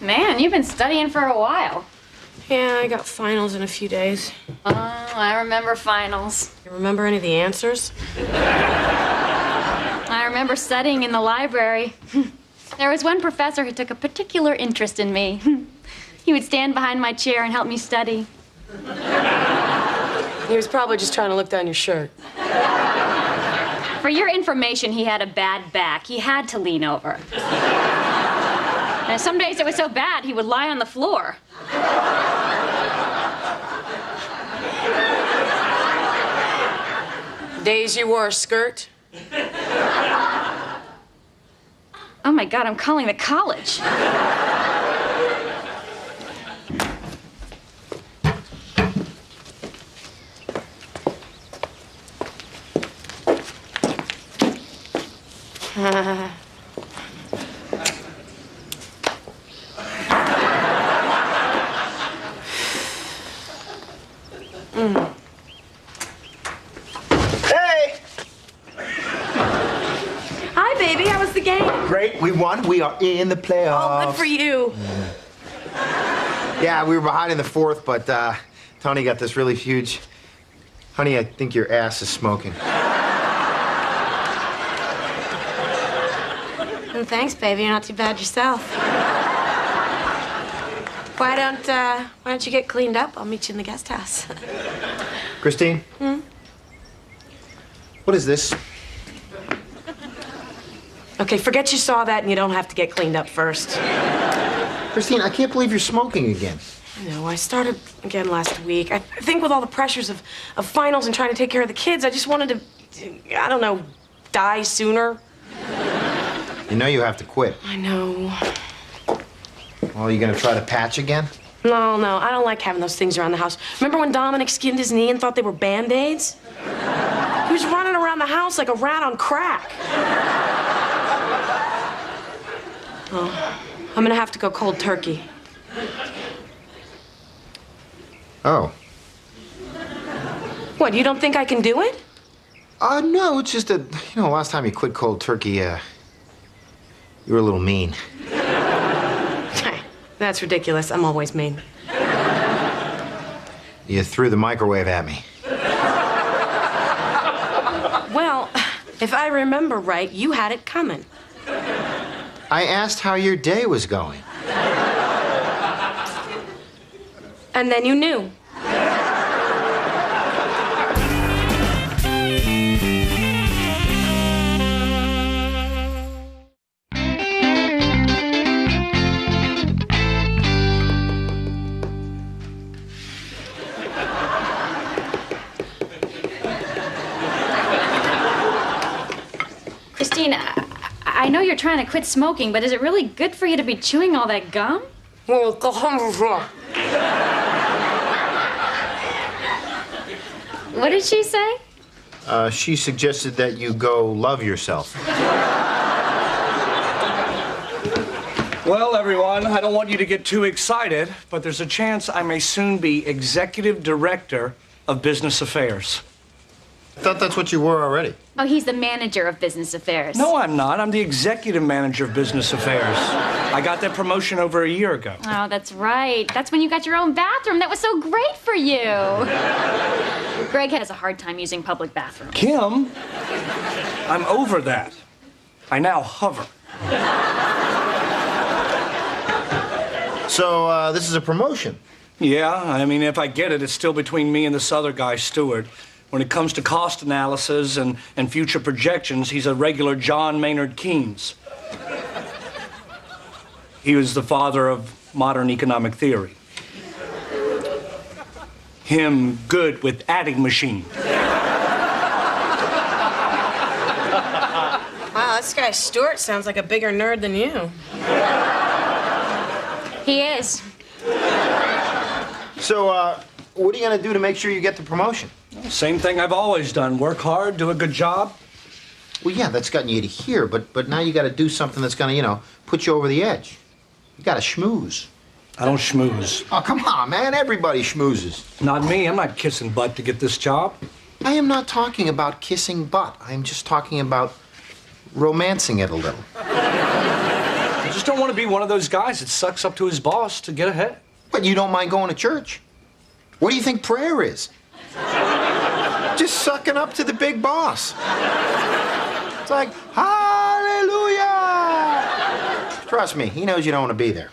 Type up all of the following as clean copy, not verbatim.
Man, you've been studying for a while. Yeah, I got finals in a few days. Oh, I remember finals. You remember any of the answers? I remember studying in the library. There was one professor who took a particular interest in me. He would stand behind my chair and help me study. He was probably just trying to look down your shirt. For your information, he had a bad back. He had to lean over. And some days it was so bad, he would lie on the floor. Days you wore a skirt? Oh my God, I'm calling the college. Hey! Hi, baby. How was the game? Great, we won. We are in the playoffs. Oh, good for you. Yeah, we were behind in the fourth, but Tony got this really huge. Honey, I think your ass is smoking. Well, thanks, baby. You're not too bad yourself. Why don't you get cleaned up? I'll meet you in the guest house. Christine? What is this? Okay, forget you saw that and you don't have to get cleaned up first. Christine, I can't believe you're smoking again. I know, I started again last week. I think with all the pressures of finals and trying to take care of the kids, I just wanted to, I don't know, die sooner. You know you have to quit. I know. Well, you gonna try to patch again? No, I don't like having those things around the house. Remember when Dominic skinned his knee and thought they were Band-Aids? He was running around the house like a rat on crack. Oh, I'm gonna have to go cold turkey. Oh. What, you don't think I can do it? No, it's just that, last time you quit cold turkey, you were a little mean. That's ridiculous. I'm always mean. You threw the microwave at me. Well, if I remember right, you had it coming. I asked how your day was going. And then you knew. Christine, I know you're trying to quit smoking, but is it really good for you to be chewing all that gum? What did she say? She suggested that you go love yourself. Well, everyone, I don't want you to get too excited, but there's a chance I may soon be Executive Director of Business Affairs. I thought that's what you were already. Oh, he's the manager of business affairs. No, I'm not. I'm the Executive Manager of Business Affairs. I got that promotion over a year ago. Oh, that's right. That's when you got your own bathroom. That was so great for you. Greg has a hard time using public bathrooms. Kim, I'm over that. I now hover. So, this is a promotion. Yeah, I mean, if I get it, it's still between me and this other guy, Stewart. When it comes to cost analysis and future projections, he's a regular John Maynard Keynes. He was the father of modern economic theory. Him good with adding machine. Wow, this guy Stuart sounds like a bigger nerd than you. He is. So, what are you gonna do to make sure you get the promotion? Same thing I've always done. Work hard, do a good job. Well, yeah, that's gotten you to here, but now you gotta do something that's gonna, put you over the edge. You gotta schmooze. I don't schmooze. Oh, come on, man. Everybody schmoozes. Not me. I'm not kissing butt to get this job. I am not talking about kissing butt. I am just talking about romancing it a little. Just just don't want to be one of those guys that sucks up to his boss to get ahead. But you don't mind going to church. What do you think prayer is? Just sucking up to the big boss. It's like, hallelujah! Trust me, he knows you don't want to be there.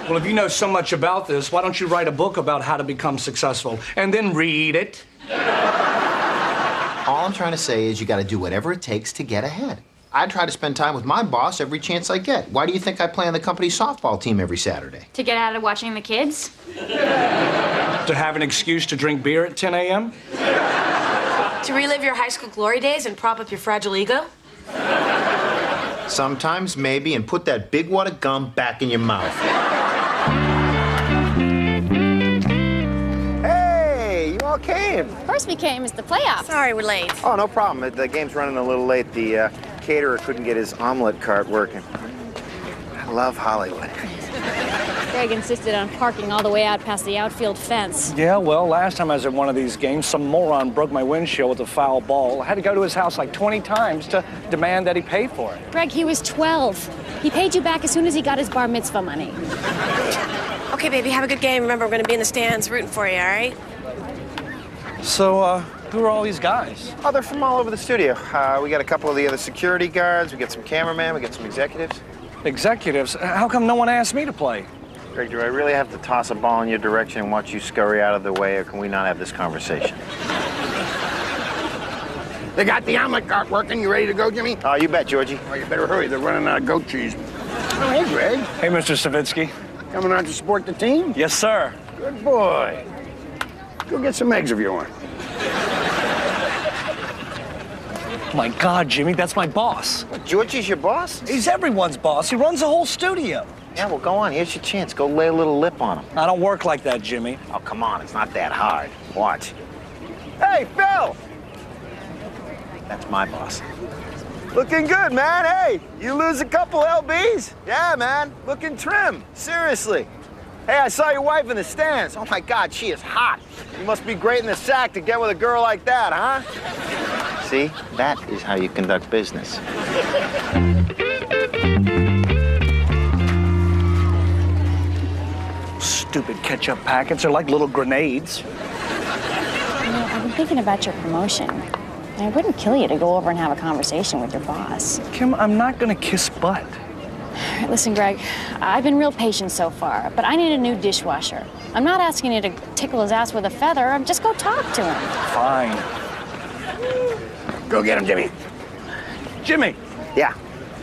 Well, if you know so much about this, why don't you write a book about how to become successful and then read it? All I'm trying to say is you got to do whatever it takes to get ahead. I try to spend time with my boss every chance I get. Why do you think I play on the company softball team every Saturday? To get out of watching the kids? To have an excuse to drink beer at 10 a.m.? To relive your high school glory days and prop up your fragile ego? Sometimes, maybe, and put that big wad of gum back in your mouth. Hey, you all came. Of course we came. It's the playoffs. Sorry, we're late. Oh, no problem. The game's running a little late. The caterer couldn't get his omelet cart working. I love Hollywood. Greg insisted on parking all the way out past the outfield fence. Yeah, well, last time I was at one of these games, some moron broke my windshield with a foul ball. I had to go to his house like 20 times to demand that he pay for it. Greg, he was 12. He paid you back as soon as he got his bar mitzvah money. Okay, baby, have a good game. Remember, we're going to be in the stands rooting for you, all right? So, who are all these guys? Oh, they're from all over the studio. We got a couple of the other security guards. We got some cameramen. We got some executives. Executives? How come no one asked me to play? Greg, do I really have to toss a ball in your direction and watch you scurry out of the way, or can we not have this conversation? They got the omelet cart working. You ready to go, Jimmy? Oh, you bet, Georgie. Well, you better hurry. They're running out of goat cheese. Oh, hey, Greg. Hey, Mr. Savitsky. Coming out to support the team? Yes, sir. Good boy. Go get some eggs if you want. Oh, my God, Jimmy, that's my boss. What, Georgie's your boss? He's everyone's boss. He runs the whole studio. Yeah, well, go on. Here's your chance. Go lay a little lip on him. I don't work like that, Jimmy. Oh, come on. It's not that hard. Watch. Hey, Phil! That's my boss. Looking good, man. Hey, you lose a couple LBs? Yeah, man. Looking trim. Seriously. Hey, I saw your wife in the stands. Oh, my God, she is hot. You must be great in the sack to get with a girl like that, huh? See? That is how you conduct business. Stupid ketchup packets are like little grenades. You know, I've been thinking about your promotion. And it wouldn't kill you to go over and have a conversation with your boss. Kim, I'm not gonna kiss butt. All right, listen, Greg, I've been real patient so far, but I need a new dishwasher. I'm not asking you to tickle his ass with a feather. Just go talk to him. Fine. Go get him, Jimmy. Jimmy! Yeah.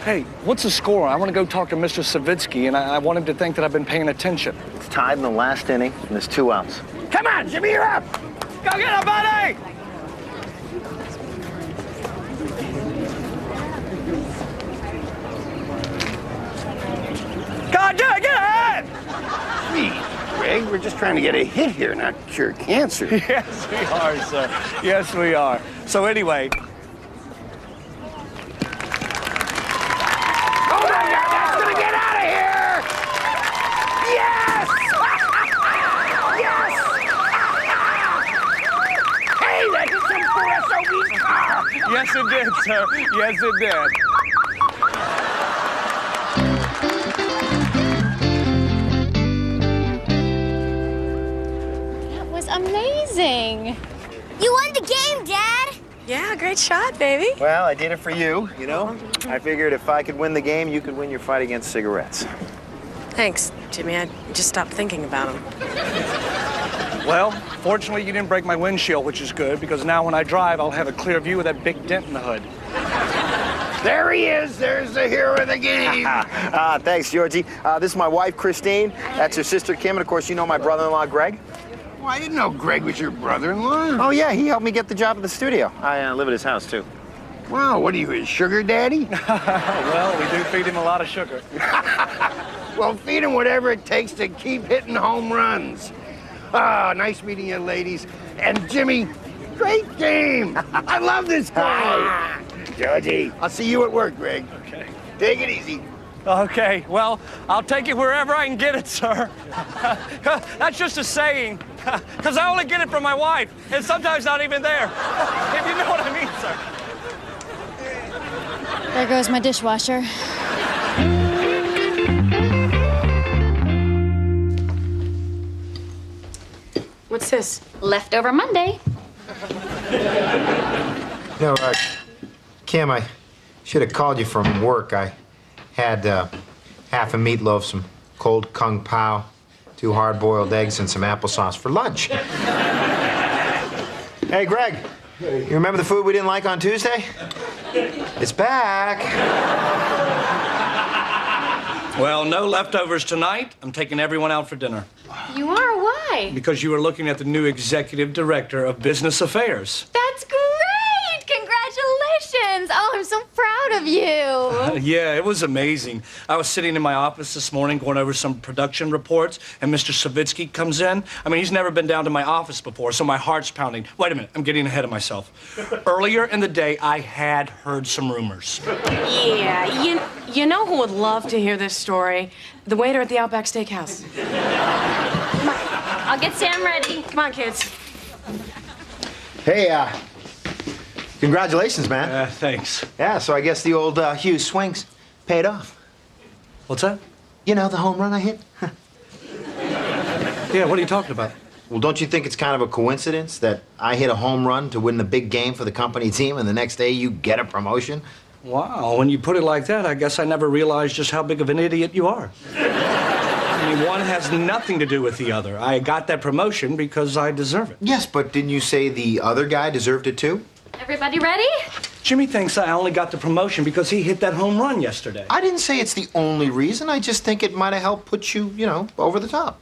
Hey, what's the score? I want to go talk to Mr. Savitsky, and I want him to think that I've been paying attention. It's tied in the last inning, and there's 2 outs. Come on, Jimmy, you're up. Go get him, buddy! God, get ahead! Please, Greg, we're just trying to get a hit here, not cure cancer. Yes, we are, sir. Yes, we are. So anyway, Oh, my God, that's gonna get out of here! Yes! Yes! Hey, that hit some poor SOB's car! yes, it did, sir. Yes, it did. That was amazing. You won the game, Dad! Yeah, great shot, baby. Well, I did it for you, you know? I figured if I could win the game, you could win your fight against cigarettes. Thanks, Jimmy. I just stopped thinking about him. Well, fortunately, you didn't break my windshield, which is good, because now when I drive, I'll have a clear view of that big dent in the hood. There he is. There's the hero of the game. Thanks, Georgie. This is my wife, Christine. That's her sister, Kim. And, of course, you know my brother-in-law, Greg. Well, I didn't know Greg was your brother-in-law. Oh, yeah, he helped me get the job at the studio. I live at his house, too. Wow, what are you, his sugar daddy? Well, we do feed him a lot of sugar. Well, feed him whatever it takes to keep hitting home runs. Ah, nice meeting you, ladies. And Jimmy, great game. I love this guy. Georgie, I'll see you at work, Greg. Okay. Take it easy. Okay, well, I'll take it wherever I can get it, sir. That's just a saying, because I only get it from my wife, and sometimes not even there. If you know what I mean, sir. There goes my dishwasher. What's this? Leftover Monday. No, Kim, I should have called you from work. I had half a meatloaf, some cold kung pao, 2 hard-boiled eggs, and some applesauce for lunch. Hey, Greg, you remember the food we didn't like on Tuesday? It's back. Well, no leftovers tonight. I'm taking everyone out for dinner. You are? Why? Because you were looking at the new executive director of business affairs. That's great! Congratulations! Oh, I'm so proud of you. Yeah, it was amazing. I was sitting in my office this morning going over some production reports, and Mr. Savitsky comes in. I mean, he's never been down to my office before, so my heart's pounding. Wait a minute, I'm getting ahead of myself. Earlier in the day, I had heard some rumors. Yeah, you know who would love to hear this story? The waiter at the Outback Steakhouse. I'll get Sam ready. Come on, kids. Hey, congratulations, man. Thanks. Yeah, so I guess the old Hughes swings paid off. What's that? You know, the home run I hit? Yeah, what are you talking about? Well, don't you think it's kind of a coincidence that I hit a home run to win the big game for the company team, and the next day you get a promotion? Wow, when you put it like that, I guess I never realized just how big of an idiot you are. I mean, one has nothing to do with the other. I got that promotion because I deserve it. Yes, but didn't you say the other guy deserved it too? Everybody ready? Jimmy thinks I only got the promotion because he hit that home run yesterday. I didn't say it's the only reason. I just think it might have helped put you, over the top.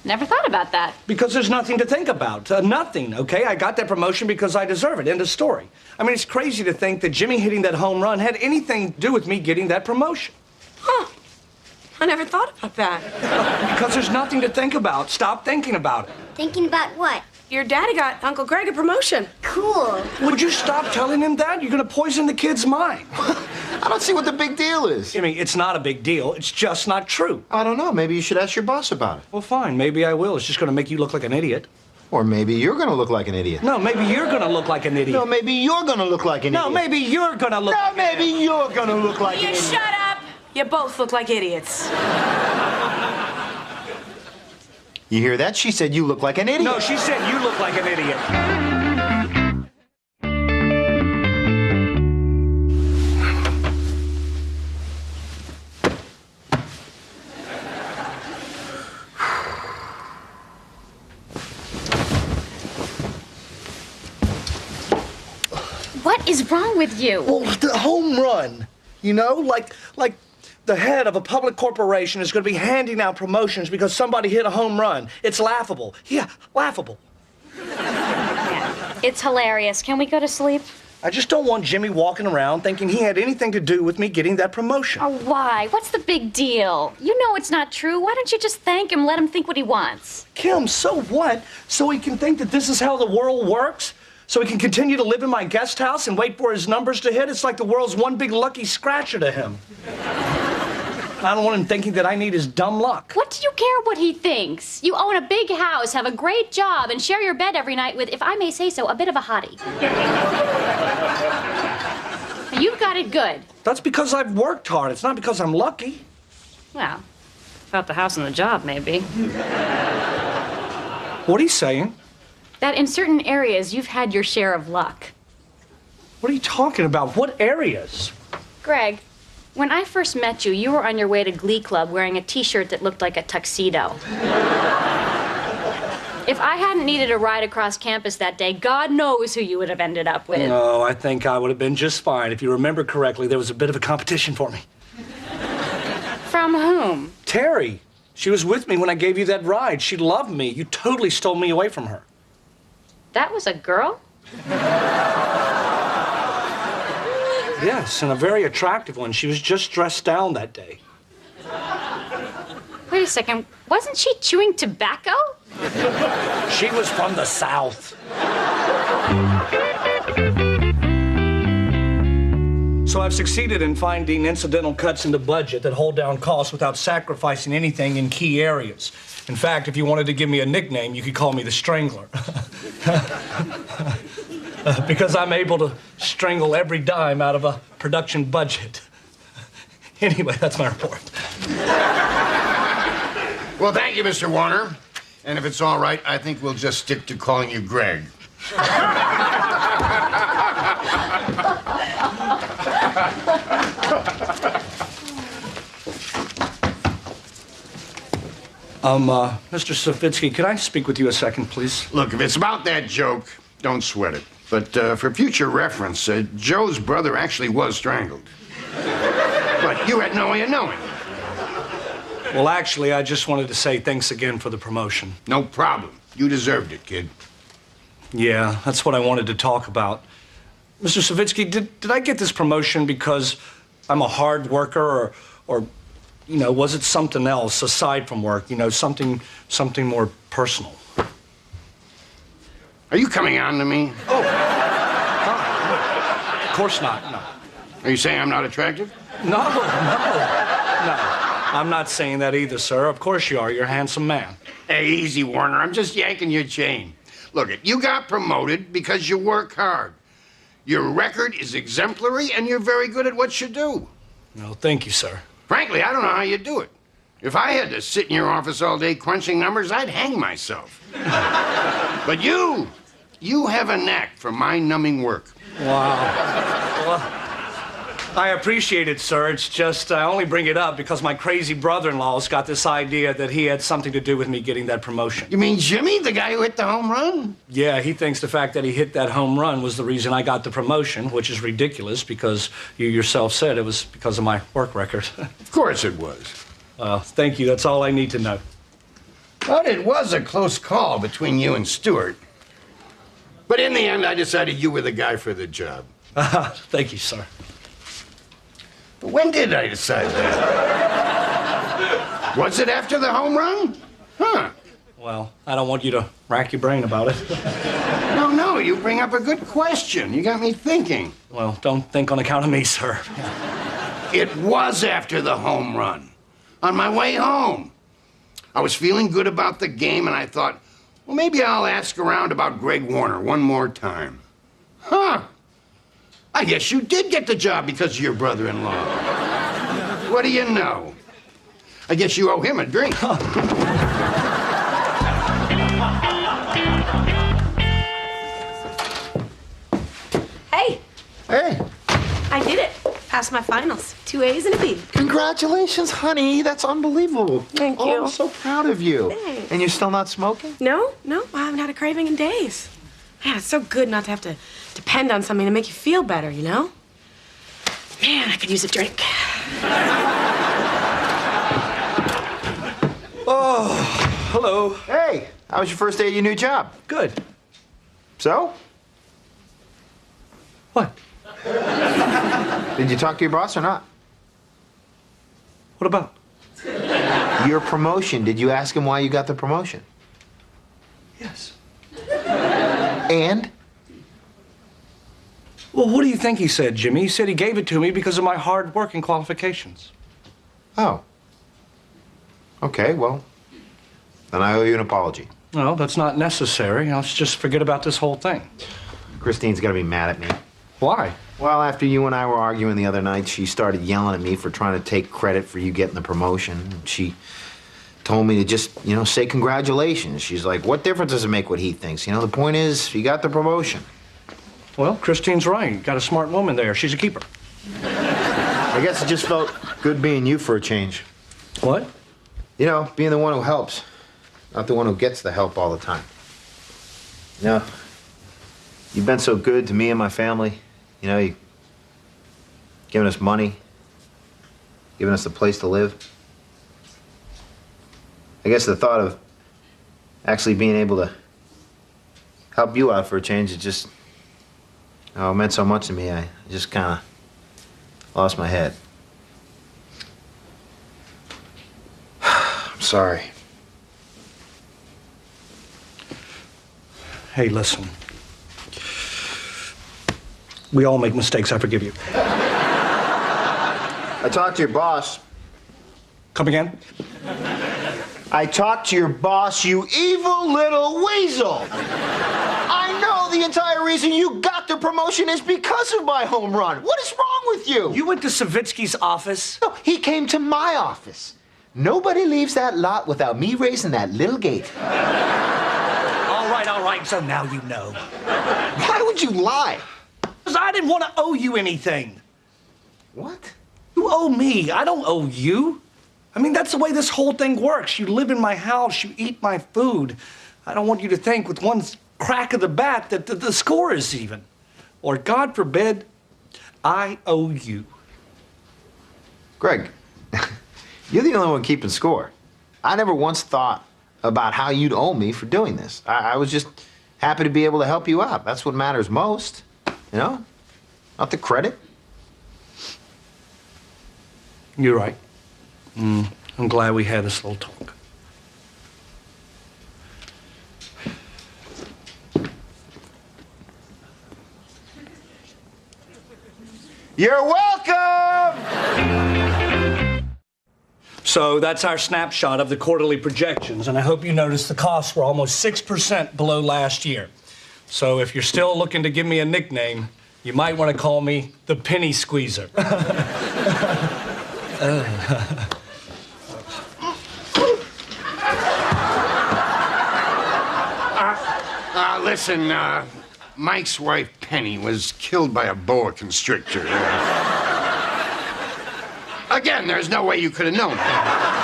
Never thought about that. Because there's nothing to think about. Nothing, okay? I got that promotion because I deserve it. End of story. I mean, it's crazy to think that Jimmy hitting that home run had anything to do with me getting that promotion. Huh. I never thought about that. Because there's nothing to think about. Stop thinking about it. Thinking about what? Your daddy got Uncle Greg a promotion. Cool. Would you stop telling him that? You're going to poison the kid's mind. I don't see what the big deal is. Jimmy, it's not a big deal. It's just not true. I don't know. Maybe you should ask your boss about it. Well, fine. Maybe I will. It's just going to make you look like an idiot. Or maybe you're going to look like an idiot. No, maybe you're going to look like an idiot. No, maybe you're going to look like an No, idiot. maybe you're going to look No, maybe you're going to look like an You idiot. shut up! You both look like idiots. You hear that? She said you look like an idiot. No, she said you look like an idiot. What is wrong with you? Well, the home run, like the head of a public corporation is going to be handing out promotions because somebody hit a home run. It's laughable. Yeah, laughable. Yeah, it's hilarious. Can we go to sleep? I just don't want Jimmy walking around thinking he had anything to do with me getting that promotion. Oh, why? What's the big deal? You know it's not true. Why don't you just thank him, let him think what he wants? Kim, so what? So he can think that this is how the world works? So he can continue to live in my guest house and wait for his numbers to hit? It's like the world's one big lucky scratcher to him. I don't want him thinking that I need his dumb luck. What do you care what he thinks? You own a big house, have a great job, and share your bed every night with, if I may say so, a bit of a hottie. You've got it good. That's because I've worked hard. It's not because I'm lucky. Well, about the house and the job, maybe. What are you saying? That in certain areas, you've had your share of luck. What are you talking about? What areas? Greg, when I first met you, you were on your way to Glee Club wearing a T-shirt that looked like a tuxedo. If I hadn't needed a ride across campus that day, God knows who you would have ended up with. No, I think I would have been just fine. If you remember correctly, there was a bit of a competition for me. From whom? Terry. She was with me when I gave you that ride. She loved me. You totally stole me away from her. That was a girl? Yes, and a very attractive one. She was just dressed down that day. Wait a second. Wasn't she chewing tobacco? She was from the South. So I've succeeded in finding incidental cuts in the budget that hold down costs without sacrificing anything in key areas. In fact, if you wanted to give me a nickname, you could call me the Strangler. Because I'm able to strangle every dime out of a production budget. Anyway, that's my report. Well, thank you, Mr. Warner. And if it's all right, I think we'll just stick to calling you Greg. Mr. Savitsky, can I speak with you a second, please? Look, if it's about that joke, don't sweat it. But for future reference, Joe's brother actually was strangled. But you had no way of knowing. Well, actually, I just wanted to say thanks again for the promotion. No problem. You deserved it, kid. Yeah, that's what I wanted to talk about. Mr. Savitsky, did I get this promotion because I'm a hard worker or you know, was it something else aside from work? You know, something more personal? Are you coming on to me? Oh, no. Of course not, no. Are you saying I'm not attractive? No. I'm not saying that either, sir. Of course you are. You're a handsome man. Hey, easy, Warner. I'm just yanking your chain. Look, you got promoted because you work hard. Your record is exemplary, and you're very good at what you do. No, thank you, sir. Frankly, I don't know how you do it. If I had to sit in your office all day crunching numbers, I'd hang myself. But you have a knack for mind-numbing work. Wow. Well, I appreciate it, sir. It's just I only bring it up because my crazy brother-in-law's got this idea that he had something to do with me getting that promotion. You mean Jimmy, the guy who hit the home run? Yeah, he thinks the fact that he hit that home run was the reason I got the promotion, which is ridiculous because you yourself said it was because of my work record. Of course it was. Thank you. That's all I need to know. But it was a close call between you and Stewart. But in the end, I decided you were the guy for the job. Thank you, sir. But when did I decide that? Was it after the home run? Huh. Well, I don't want you to rack your brain about it. No, you bring up a good question. You got me thinking. Well, don't think on account of me, sir. It was after the home run. On my way home. I was feeling good about the game, and I thought, well, maybe I'll ask around about Greg Warner one more time. Huh. I guess you did get the job because of your brother-in-law. What do you know? I guess you owe him a drink. Hey, Hey, I did it. Passed my finals. 2 A's and a B. congratulations, honey. That's unbelievable. Thank Oh, you. I'm so proud of you. Thanks. And you're still not smoking? No, I haven't had a craving in days. Man, it's so good not to have to depend on something to make you feel better, you know? Man, I could use a drink. Hello. Hey, how was your first day at your new job? Good. So? What? Did you talk to your boss or not? What about? Your promotion. Did you ask him why you got the promotion? Yes. And? Well, what do you think he said, Jimmy? He said he gave it to me because of my hard work and qualifications. Oh. Okay, well, then I owe you an apology. No, that's not necessary. Let's just forget about this whole thing. Christine's gonna be mad at me. Why? Well, after you and I were arguing the other night, she started yelling at me for trying to take credit for you getting the promotion. She told me to just, say congratulations. She's like, what difference does it make what he thinks? The point is, you got the promotion. Well, Christine's right. Got a smart woman there. She's a keeper. I guess it just felt good being you for a change. What? Being the one who helps, not the one who gets the help all the time. You've been so good to me and my family. You've given us money, given us a place to live. I guess the thought of actually being able to help you out for a change, it just, it meant so much to me. I just kind of lost my head. I'm sorry. Hey, listen. We all make mistakes. I forgive you. I talked to your boss. Come again? I talked to your boss, you evil little weasel. I know the entire reason you got the promotion is because of my home run. What is wrong with with you? You went to Savitsky's office? No, he came to my office. Nobody leaves that lot without me raising that little gate. All right, so now you know. Why would you lie? Because I didn't want to owe you anything. What? You owe me. I don't owe you. I mean, that's the way this whole thing works. You live in my house, you eat my food. I don't want you to think with one crack of the bat that the score is even. Or, God forbid, I owe you. Greg, you're the only one keeping score. I never once thought about how you'd owe me for doing this. I was just happy to be able to help you out. That's what matters most, you know? Not the credit. You're right. I'm glad we had this little talk. You're welcome! So that's our snapshot of the quarterly projections, and I hope you noticed the costs were almost 6% below last year. So if you're still looking to give me a nickname, you might want to call me the Penny Squeezer. Listen, Mike's wife, Penny, was killed by a boa constrictor. Again, there's no way you could have known that.